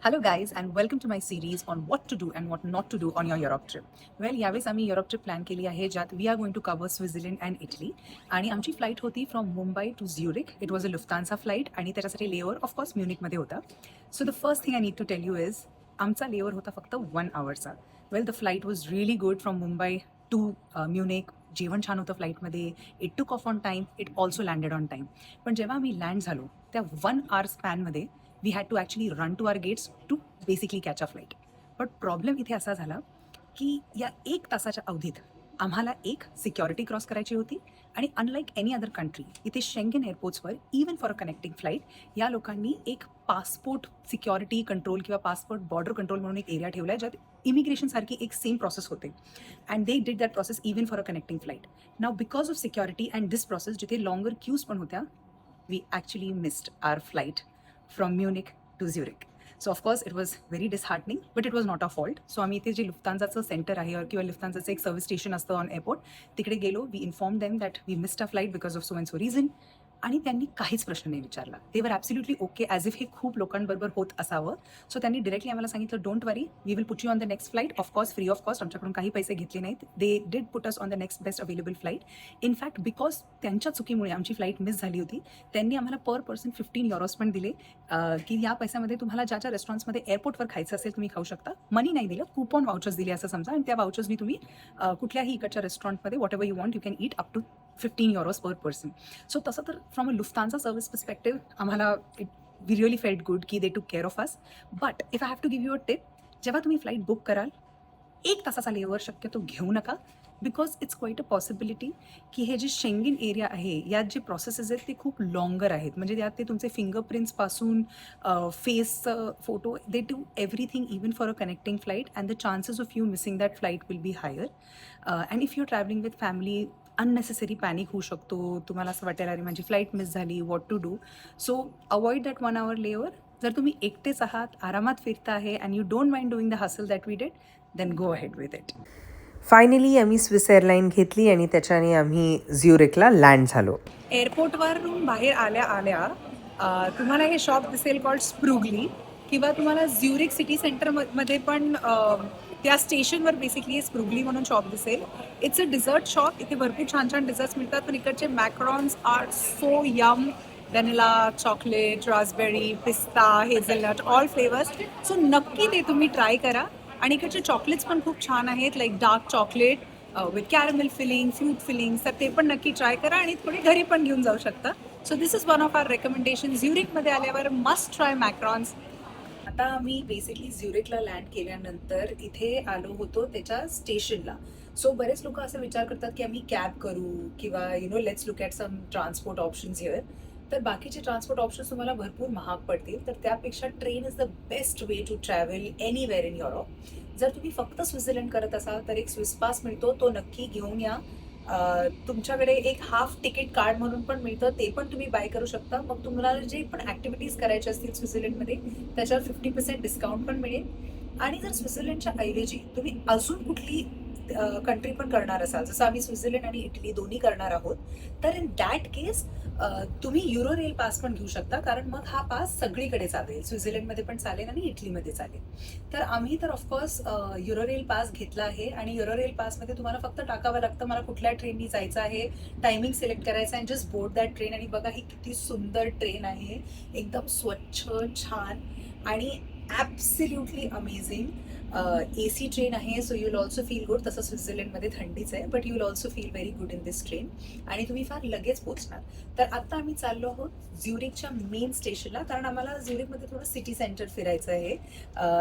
Hello guys and welcome to my series on what to do and what not to do on your Europe trip. Well, यावेळेस आम्ही Europe trip plan केली आहे ज्यात we are going to cover Switzerland and Italy आणि आमची flight होती from Mumbai to Zurich. It was a Lufthansa flight आणि त्याच्यासाठी लेओवर ऑफकोर्स म्युनिकमध्ये होता. So the first thing I need to tell you is आमचा लेओवर होता फक्त 1 आवरचा. Well the flight was really good from Mumbai to Munich. जेवण छान होतं फ्लाईटमध्ये. It took off on time. It also landed on time. पण जेव्हा आम्ही लँड झालो त्या 1 आवर स्पॅनमध्ये we had to actually run to our gates to basically catch a flight. But problem इथे असा झाला की या 1 तासाच्या अवधीत आम्हाला एक सिक्युरिटी क्रॉस करायची होती आणि अनलाईक एनी अदर कंट्री इथे शेंगेन एअरपोर्ट्सवर even for a connecting flight या लोकांनी एक पासपोर्ट सिक्युरिटी कंट्रोल किंवा पासपोर्ट बॉर्डर कंट्रोल म्हणून एक एरिया ठेवला आहे ज्यात इमिग्रेशनसारखी एक सेम प्रोसेस होते and they did that process even for a connecting flight. Now because of security and this process जिथे लॉंगर क्यूज पण होत्या we actually missed our flight from Munich to Zurich. So of course it was very disheartening, but it was not our fault. So आम्ही इथे जे लुफ्तान्साचं centre आहे किंवा लुफ्तान्साचं एक सर्व्हिस स्टेशन असतं ऑन एअरपोर्ट तिकडे गेलो. We inform them that we missed a flight because of so and so reason आणि त्यांनी काहीच प्रश्न नाही विचारला. ते वर ॲब्सोल्युटली ओके ॲज इफ हे खूप लोकांबरोबर होत असावं. सो त्यांनी डिरेक्टली आम्हाला सांगितलं don't worry we will put you on the next flight. Of course free of cost आमच्याकडून काही पैसे घेतले नाहीत. They did put us on the next best available flight. In fact because त्यांच्या चुकीमुळे आमची फ्लाईट मिस झाली होती त्यांनी आम्हाला पर पर्सन 15 युरोज पण दिले की या पैशामध्ये तुम्हाला ज्या ज्या रेस्टॉरंट्समध्ये एअरपोर्टवर खायचं असेल तुम्ही खाऊ शकता. मनी नाही दिलं, कूपन वाउचर्स दिले असं समजा आणि त्या वाउचर्सनी तुम्ही कुठल्याही इकडच्या रेस्टॉरंटमध्ये whatever you want you can eat up to 15 euros per person. So तसं तर from a Lufthansa service perspective आम्हाला वी रिअली फेल्ट गुड की they took care of us. But if I have to give you a tip, जेव्हा तुम्ही flight book कराल 1 तासाचा लेवर शक्यतो घेऊ नका because it's quite a possibility की हे जे शेंगेन एरिया आहे यात जे प्रोसेसेस आहेत ते खूप लॉंगर आहेत. म्हणजे त्यात ते तुमचे फिंगरप्रिंट्सपासून फेसचं photo they do everything even for a connecting flight and the chances of you missing that flight will be higher. And if you are travelling with family unnecessary panic होऊ शकतो. तुम्हाला असं वाटेल अरे माझी फ्लाईट मिस झाली, what to do. So avoid that 1 hour layover. जर तुम्ही एकटेच आहात, आरामात फिरता आहे and you don't mind doing the hassle that we did, then go ahead with it. Finally आम्ही स्विस एअरलाईन घेतली आणि त्याच्याने आम्ही झ्युरिकला लँड झालो. एअरपोर्टवरून बाहेर आल्या आल्या तुम्हाला हे शॉप दिसेल कॉल्ड स्प्रुगली किंवा तुम्हाला झ्युरिक सिटी सेंटरमध्ये पण त्या स्टेशनवर बेसिकली स्प्रुगली म्हणून शॉप दिसेल. It's a dessert shop. इथे भरपूर छान छान डिझर्ट्स मिळतात पण इकडचे macarons are so yum. Vanilla, chocolate, raspberry, pista, hazelnut all flavours. So नक्की ते तुम्ही ट्राय करा. आणि इकडचे चॉकलेट्स पण खूप छान आहेत like dark chocolate with caramel filling, fruit fillings. तर ते पण नक्की ट्राय करा आणि थोडे घरी पण घेऊन जाऊ शकता. So this is one of our recommendation. झ्युरिकमध्ये आल्यावर मस्ट ट्राय मॅक्रॉन्स. आता आम्ही बेसिकली झ्युरिकला लँड केल्यानंतर इथे आलो होतो त्याच्या स्टेशनला. सो बरेच लोक असं विचार करतात की आम्ही कॅब करू किंवा let's look at some transport options here. तर बाकीचे ट्रान्सपोर्ट ऑप्शन्स तुम्हाला भरपूर महाग पडतील. तर त्यापेक्षा train is the best way to travel anywhere in Europe. जर तुम्ही फक्त स्वित्झर्लंड करत असाल तर एक स्विस पास मिळतो, तो नक्की घेऊन या. तुमच्याकडे एक हाफ तिकीट कार्ड म्हणून पण मिळतं, ते पण तुम्ही बाय करू शकता. मग तुम्हाला जे पण ॲक्टिव्हिटीज करायचे असतील स्वित्झर्लंडमध्ये त्याच्यावर 50% डिस्काउंट पण मिळेल. आणि जर स्वित्झर्लंडच्या ऐवजी तुम्ही अजून कुठली कंट्री पण करणार असाल, जसं आम्ही स्वित्झर्लंड आणि इटली दोन्ही करणार आहोत, तर इन दॅट केस तुम्ही युरो रेल पास पण घेऊ शकता. कारण मग हा पास सगळीकडे चालेल, स्वित्झर्लंडमध्ये पण चालेल आणि इटलीमध्ये चालेल. तर आम्ही तर ऑफकोर्स युरो रेल पास घेतला आहे आणि युरो रेल पासमध्ये तुम्हाला फक्त टाकावं लागतं मला कुठल्या ट्रेननी जायचं आहे, टायमिंग सिलेक्ट करायचं आहे, जस्ट बोर्ड दॅट ट्रेन. आणि बघा ही किती सुंदर ट्रेन आहे, एकदम स्वच्छ, छान आणि ॲब्सल्युटली अमेझिंग. AC ट्रेन आहे. So you will also feel good. तसं स्वित्झर्लंडमध्ये थंडीच आहे but you will also feel very good in this train आणि तुम्ही फार लगेच पोहोचणार. तर आत्ता आम्ही चाललो आहोत झ्युरिकच्या मेन स्टेशनला कारण आम्हाला झ्युरिकमध्ये थोडं सिटी सेंटर फिरायचं आहे.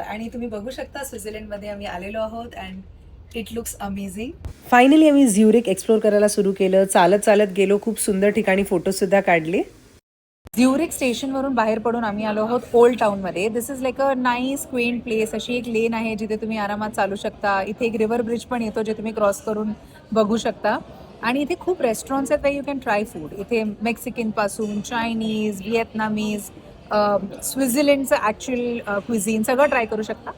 आणि तुम्ही बघू शकता स्वित्झर्लंडमध्ये आम्ही आलेलो आहोत and it looks amazing. Finally आम्ही झ्युरिक एक्सप्लोर करायला सुरू केलं. चालत चालत गेलो, खूप सुंदर ठिकाणी फोटोसुद्धा काढले. झ्युरिक स्टेशनवरून बाहेर पडून आम्ही आलो आहोत ओल्ड टाउनमध्ये. This is like a nice quaint place. अशी एक लेन आहे जिथे तुम्ही आरामात चालू शकता. इथे एक रिव्हर ब्रिज पण येतो जे तुम्ही क्रॉस करून बघू शकता. आणि इथे खूप रेस्टॉरंट्स आहेत way you can try food. इथे मेक्सिकनपासून चायनीज, व्हिएतनामीज, स्वित्झर्लंडचं ॲक्च्युअल क्विझिन सगळं ट्राय करू शकता.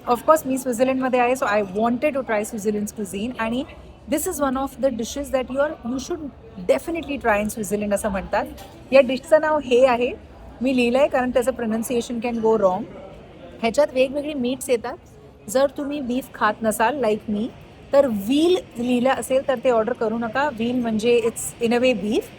ऑफकोर्स मी स्वित्झर्लंडमध्ये आहे so I wanted to try Switzerland's cuisine. आणि this is one of the dishes that you should definitely try in Switzerland असं म्हणतात. या डिशचं नाव हे आहे. मी लिहिलं आहे कारण त्याचं प्रोनाऊन्सिएशन कॅन गो रॉंग. ह्याच्यात वेगवेगळी मीट्स येतात. जर तुम्ही बीफ खात नसाल लाईक मी, तर व्हील लिहिलं असेल तर ते ऑर्डर करू नका. व्हील म्हणजे it's in a way beef.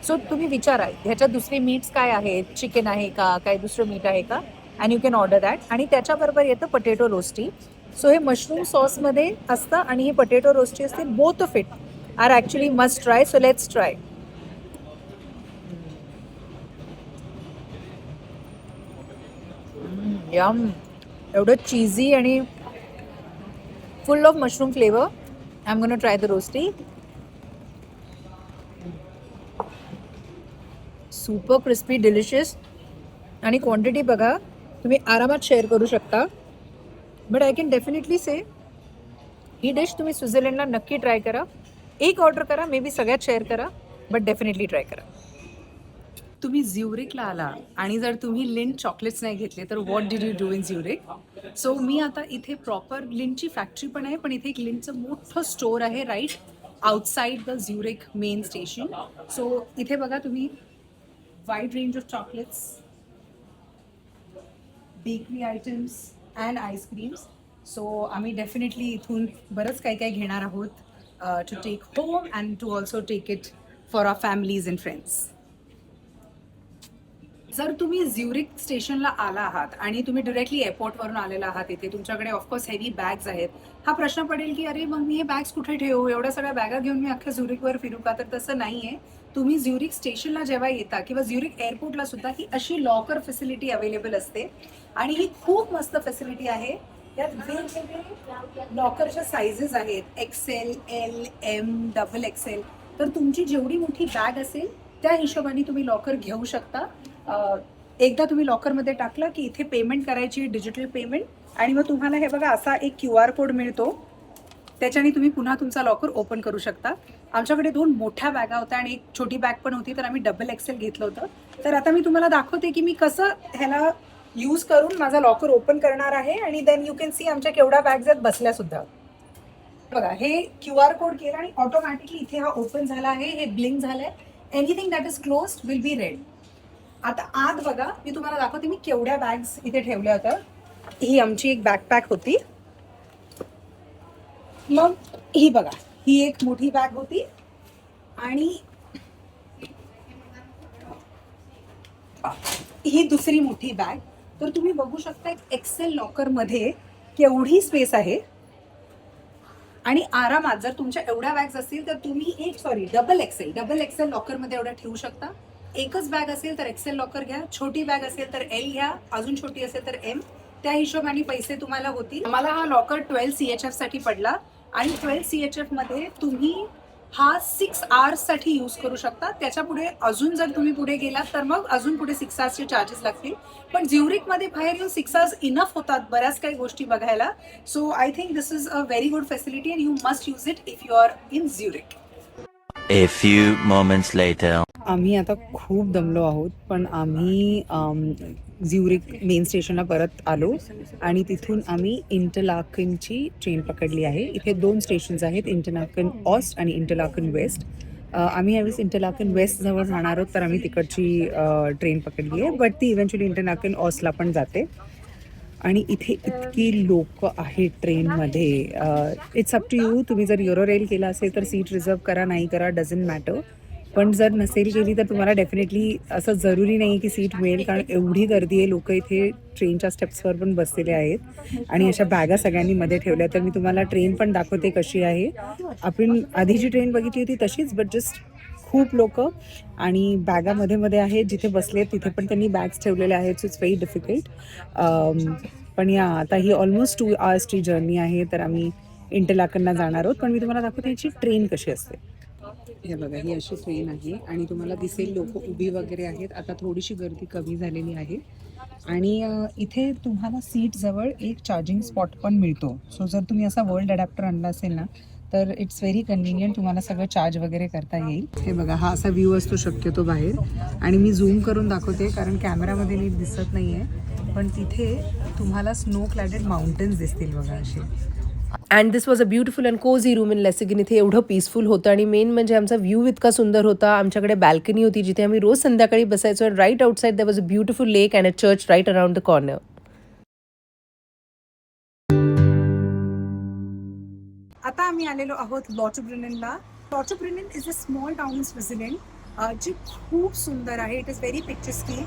So तुम्ही विचारा ह्याच्यात दुसरे मीट्स काय आहेत, चिकन आहे का, काय दुसरं मीट आहे का, and you can order that. आणि त्याच्याबरोबर येतं पटेटो रोस्टी. सो हे मशरूम सॉसमध्ये असतं आणि हे पटेटो रोस्टी असते. Both of it are actually must try. So let's try. Yum. एवढं चीझी आणि full of mushroom flavour. I am gonna try the rosti. Super crispy, delicious. आणि quantity बघा, तुम्ही आरामात शेअर करू शकता. But I can definitely say ही dish तुम्ही स्वित्झर्लंडला नक्की ट्राय करा. एक ऑर्डर करा, मे बी सगळ्यात शेअर करा, बट डेफिनेटली ट्राय करा. तुम्ही झ्युरिकला आला आणि जर तुम्ही लिंट चॉकलेट्स नाही घेतले तर what did you do in Zurich? So मी आता इथे प्रॉपर लिंटची फॅक्टरी पण आहे, पण इथे एक लिंटचं मोठं स्टोअर आहे right outside the Zurich main station. So इथे बघा तुम्ही wide range of chocolates, bakery items and ice creams. So आम्ही डेफिनेटली इथून बरंच काही काही घेणार आहोत to take home and to also take it for our families and friends. जर तुम्ही झ्युरिक स्टेशनला आला आहात आणि तुम्ही डिरेक्टली एअरपोर्टवरून आलेला आहात, इथे तुमच्याकडे ऑफकोर्स हेवी बॅग्स आहेत. हा प्रश्न पडेल की अरे मग मी हे बॅग्स कुठे ठेवू, एवढ्या सगळ्या बॅगा घेऊन मी अख्ख्या झ्युरिकवर फिरू का? तर तसं नाही आहे. तुम्ही झ्युरिक स्टेशनला जेव्हा येता किंवा झ्युरिक एअरपोर्टला सुद्धा ही अशी लॉकर फॅसिलिटी अवेलेबल असते आणि ही खूप मस्त फॅसिलिटी आहे. यात वेगवेगळे लॉकरच्या साईजेस आहेत, XL, L, M, XXL. तर तुमची जेवढी मोठी बॅग असेल त्या हिशोबाने तुम्ही लॉकर घेऊ शकता. एकदा तुम्ही लॉकरमध्ये टाकलं की इथे पेमेंट करायची, डिजिटल पेमेंट, आणि मग तुम्हाला हे बघा असा एक QR कोड मिळतो. त्याच्याने तुम्ही पुन्हा तुमचा लॉकर ओपन करू शकता. आमच्याकडे 2 मोठ्या बॅगा होत्या आणि एक छोटी बॅग पण होती, तर आम्ही XXL घेतलं होतं. तर आता मी तुम्हाला दाखवते की मी कसं ह्याला यूज करून माझा लॉकर ओपन करणार आहे आणि देन यू कॅन सी आमच्या केवढ्या बॅग्स आहेत बसल्या सुद्धा. बघा, हे QR कोड केलं आणि ऑटोमॅटिकली इथे हा ओपन झाला आहे, हे ब्लिंक झालंय. Anything that is closed will be red. आता आत बघा, मी तुम्हाला दाखवते मी केवढ्या बॅग्स इथे ठेवल्या होत्या. ही आमची एक बॅकपॅक होती. मग ही बघा, ही एक मोठी बॅग होती आणि ही दुसरी मोठी बॅग. तर तुम्ही बघू शकता XL लॉकरमध्ये केवढी स्पेस आहे. आणि आरामात जर तुमच्या एवढ्या बॅग्स असतील तर तुम्ही XXL लॉकरमध्ये एवढ्या ठेवू शकता. एकच बॅग असेल तर XL लॉकर घ्या, छोटी बॅग असेल तर L घ्या, अजून छोटी असेल तर M. त्या हिशोबाने पैसे तुम्हाला होतील. मला हा लॉकर 12 CHF साठी पडला आणि 12 CHF मध्ये तुम्ही हा 6 hours साठी यूज करू शकता. त्याच्या पुढे अजून जर तुम्ही पुढे गेलात तर मग अजून पुढे 6 hours चे चार्जेस लागतील. पण झ्युरिकमध्ये बाहेर येऊन 6 hours इनफ होतात बऱ्याच काही गोष्टी बघायला. So I think this is a very good facility and you must use it if you are in झ्युरिक. A few moments later. आम्ही आता खूप दमलो आहोत, पण आम्ही झ्युरिक मेन स्टेशनला परत आलो आणि तिथून आम्ही इंटरलाकनची ट्रेन पकडली आहे. इथे 2 स्टेशन्स आहेत, इंटरलाकन ऑस्ट आणि इंटरलाकन वेस्ट. आम्ही यावेळेस इंटरलाकन वेस्ट जवळ राहणार आहोत, तर आम्ही तिकडची ट्रेन पकडली आहे, बट ती इव्हेंच्युअली इंटरलाकन ऑस्टला पण जाते. आणि इथे इतकी लोक आहेत ट्रेनमध्ये. इट्स अप टू यू, तुम्ही जर युरोरेल केला असेल तर सीट रिझर्व करा, नाही करा, डझंट मॅटर. पण जर नसेल केली तर तुम्हाला डेफिनेटली असं जरुरी नाही की सीट मिळेल, कारण एवढी गर्दी आहे. लोक इथे ट्रेनच्या स्टेप्सवर पण बसलेले आहेत आणि अशा बॅगा सगळ्यांनी मध्ये ठेवल्या. तर मी तुम्हाला ट्रेन पण दाखवते कशी आहे. आपण आधी जी ट्रेन बघितली होती तशीच, बट जस्ट खूप लोक आणि बॅगा मध्ये मध्ये आहेत. जिथे बसले तिथे पण त्यांनी बॅग्स ठेवलेल्या आहेत. So it's very difficult. पण या आता ही ऑलमोस्ट 2 hours जर्नी आहे, तर आम्ही इंटरलाकनला जाणार आहोत. पण मी तुम्हाला दाखवते याची ट्रेन कशी असते. हे बघा, ही अशी ट्रेन आहे आणि तुम्हाला दिसेल लोक उभी वगैरे आहेत. आता थोडीशी गर्दी कमी झालेली आहे आणि इथे तुम्हाला सीट जवळ एक चार्जिंग स्पॉट पण मिळतो. सो जर तुम्ही असा वर्ल्ड अडॅप्टर आणला असेल ना, तर इट्स व्हेरी कन्व्हिनियंट, तुम्हाला सगळं चार्ज वगैरे करता येईल. हे बघा, हा असा व्ह्यू असतो शक्यतो बाहेर आणि मी झूम करून दाखवते कारण कॅमेरामध्ये नीट दिसत नाही आहे. पण तिथे तुम्हाला स्नो क्लॅडेड माउंटन्स दिसतील बघा असे. And this was a beautiful and cosy room in Leissigen. इथे एवढं पीसफुल होतं आणि मेन म्हणजे आमचा व्ह्यू इतका सुंदर होता. आमच्याकडे बॅल्कनी होती जिथे आम्ही रोज संध्याकाळी बसायचो. Right outside there was a beautiful lake and a church right around the corner. आता आम्ही आलेलो आहोत लॉटब्रुनेनला. Lauterbrunnen is a small town in Switzerland जी खूप सुंदर आहे. It is very picturesque.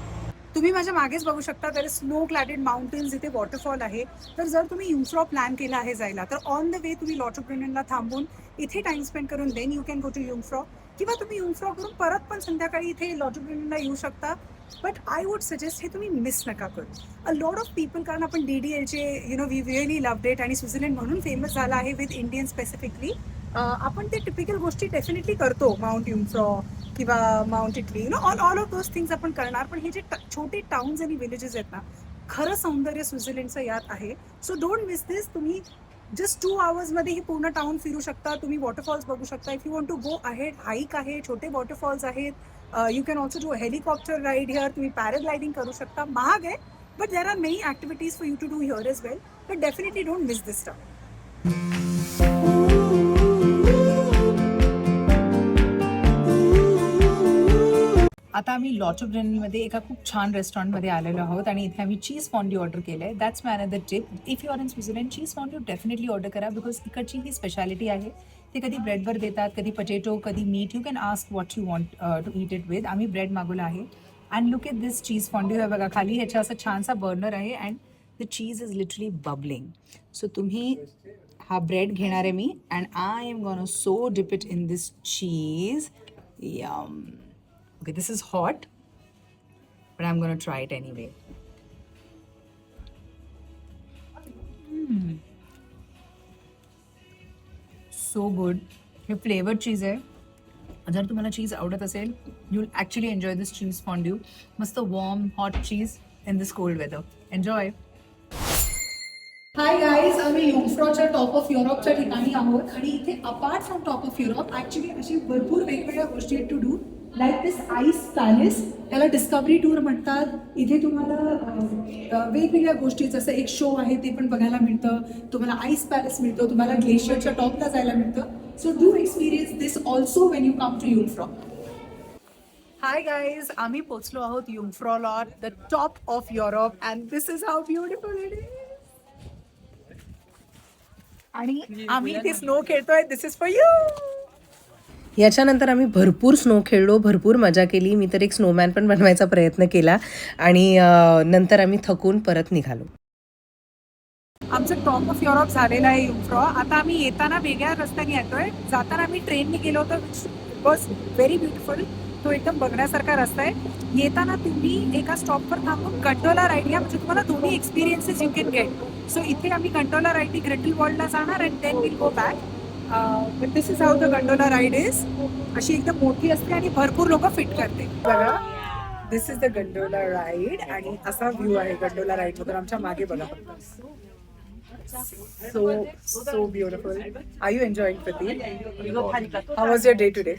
तुम्ही माझ्या मागेच बघू शकता तर स्नो क्लॅडेड माउंटेन्स, इथे वॉटरफॉल आहे. तर जर तुम्ही युमफ्रॉ प्लॅन केला आहे जायला तर ऑन द वे तुम्ही लॉटब्रुनेनला थांबून इथे टाइम स्पेंड करून then you can go to Jungfrau, किंवा तुम्ही युमफ्रॉ करून परत पण संध्याकाळी इथे लॉटब्रुनेनला येऊ शकता. बट आय वुड सजेस्ट हे तुम्ही मिस नका करू. अ लॉट ऑफ पीपल, कारण आपण DDLचे वी रिअली लव्ड इट आणि स्वित्झर्लंड म्हणून फेमस झाला आहे विथ इंडियन स्पेसिफिकली. आपण ते टिपिकल गोष्टी डेफिनेटली करतो, माउंट युमफ्रॉ किंवा mount Italy, all of those things आपण करणार. पण हे जे छोटे टाउन्स आणि विलेजेस आहेत ना, खरं सौंदर्य स्वित्झर्लंडचं यात आहे. सो डोंट मिस दिस. तुम्ही जस्ट 2 आवर्समध्ये ही पूर्ण टाउन फिरू शकता. तुम्ही वॉटरफॉल्स बघू शकता. If you want to go ahead, hike आहे, छोटे वॉटरफॉल्स आहेत. You can also do helicopter ride here. तुम्ही पॅराग्लायडिंग करू शकता. महाग आहे, but there are many activities for you to do here as well. But definitely don't miss this town. आता आम्ही लॉटब्रुनेनमध्ये एका खूप छान रेस्टॉरंटमध्ये आलेलो आहोत आणि इथे आम्ही चीज फॉन्ड्यू ऑर्डर केलं आहे. That's my another tip. If you are in Switzerland, cheese fondue definitely order करा, बिकॉज इकडची ही स्पेशालिटी आहे. ते कधी ब्रेडवर देतात, कधी पटेटो, कधी meat. You can ask what you want to eat it with. आम्ही ब्रेड मागवला आहे. And look at this cheese fondue. आहे बघा, खाली ह्याचा असा छानसा बर्नर आहे and the cheese is literally bubbling. So तुम्ही हा ब्रेड घेणार आहे मी, and I am gonna so dip it in this cheese. Yum. Okay, this is hot, but I'm going to try it anyway. So good. हे flavoured cheese आहे. जर तुम्हाला cheese आवडत असेल, you will actually enjoy this cheese fondue. मस्त warm hot cheese in this cold weather. Enjoy. Hi guys, आम्ही युमफ्रॉच्या top of युरोपच्या ठिकाणी आहोत आणि इथे apart from top of Europe actually अशी भरपूर वेगवेगळ्या गोष्टी आहेत to do. Like this ice palace, त्याला डिस्कवरी टूर म्हणतात. इथे तुम्हाला वेगवेगळ्या गोष्टी, जसं एक शो आहे ते पण बघायला मिळतं. तुम्हाला आईस पॅलेस मिळतो, तुम्हाला ग्लेशियरच्या टॉपला जायला मिळतं. So do experience this also when you come to Jungfrau. Hi guys, आम्ही पोचलो आहोत युमफ्रॉला, the top of Europe, and this is how beautiful it is. आणि आम्ही इथे स्नो खेळतोय. This is for you. याच्यानंतर आम्ही भरपूर स्नो खेळलो, भरपूर मजा केली. मी तर एक स्नोमॅन पण बनवायचा प्रयत्न केला आणि नंतर आम्ही थकून परत निघालो. आमचं टॉप ऑफ युरोप झालेलं आहे युमफ्रॉ. आता आम्ही येताना वेगळ्या रस्त्याने येतोय. जाताना आम्ही ट्रेनने गेलो होतो. It was very beautiful. तो एकदम बघण्यासारखा रस्ता आहे. येताना तुम्ही एका स्टॉपवर थांबून गंडोला राईड घ्या, म्हणजे तुम्हाला दोन्ही experiences you can get. So इथे आम्ही गंडोला राईडनी ग्रिंडलवॉल्डला जाणार and then will go back. But this is how the gondola ride is. अशी एकदम मोठी असते आणि भरपूर लोक फिट करते. बघा, this is the gondola ride आणि असा व्ह्यू आहे गंडोला राईड मधून. आमच्या मागे बघा. So beautiful. Are you enjoying Pradeep? How was your day today?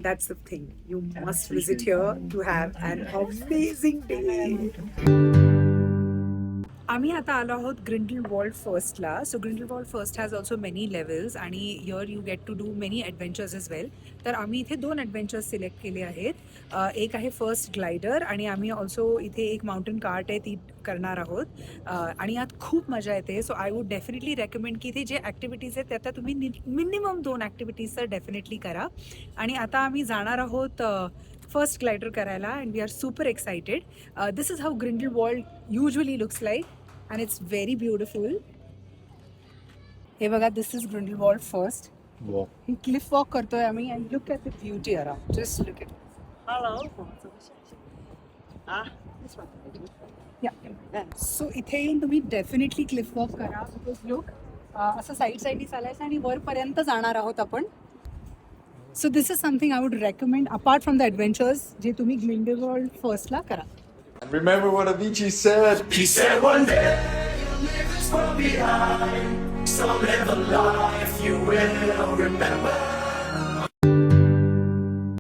That's the thing. You must visit here to have an amazing day. आम्ही आता आलो आहोत ग्रिंडलवॉल्ड फर्स्टला. So Grindelwald First has also many levels आणि here you get to do many adventures as well. तर आम्ही इथे 2 adventures select केले आहेत. एक आहे फर्स्ट ग्लायडर आणि आम्ही ऑल्सो इथे एक माउंटेन कार्ट आहे ती करणार आहोत. आणि यात खूप मजा येते. So I would definitely recommend की इथे जे ॲक्टिव्हिटीज आहेत त्यात तुम्ही मिनिमम 2 ॲक्टिव्हिटीज तर डेफिनेटली करा. आणि आता आम्ही जाणार आहोत फर्स्ट ग्लायडर करायला and we are super excited. This is how Grindelwald usually looks like and it's very beautiful. हे बघा, दिस इज ग्रिंडलवॉल्ड फर्स्ट. ही क्लिफ वॉक करतोय आम्ही and look at the beauty around. Just look at. So इथे येऊन तुम्ही definitely cliff walk करा, because look असं साईडने चालायचं आणि वरपर्यंत जाणार आहोत आपण. So this is something I would recommend apart from the adventures जे तुम्ही ग्रिंडलवॉल्ड फर्स्टला करा. And remember what Avicii said. He said one day you'll leave this world behind. So live a life you will remember.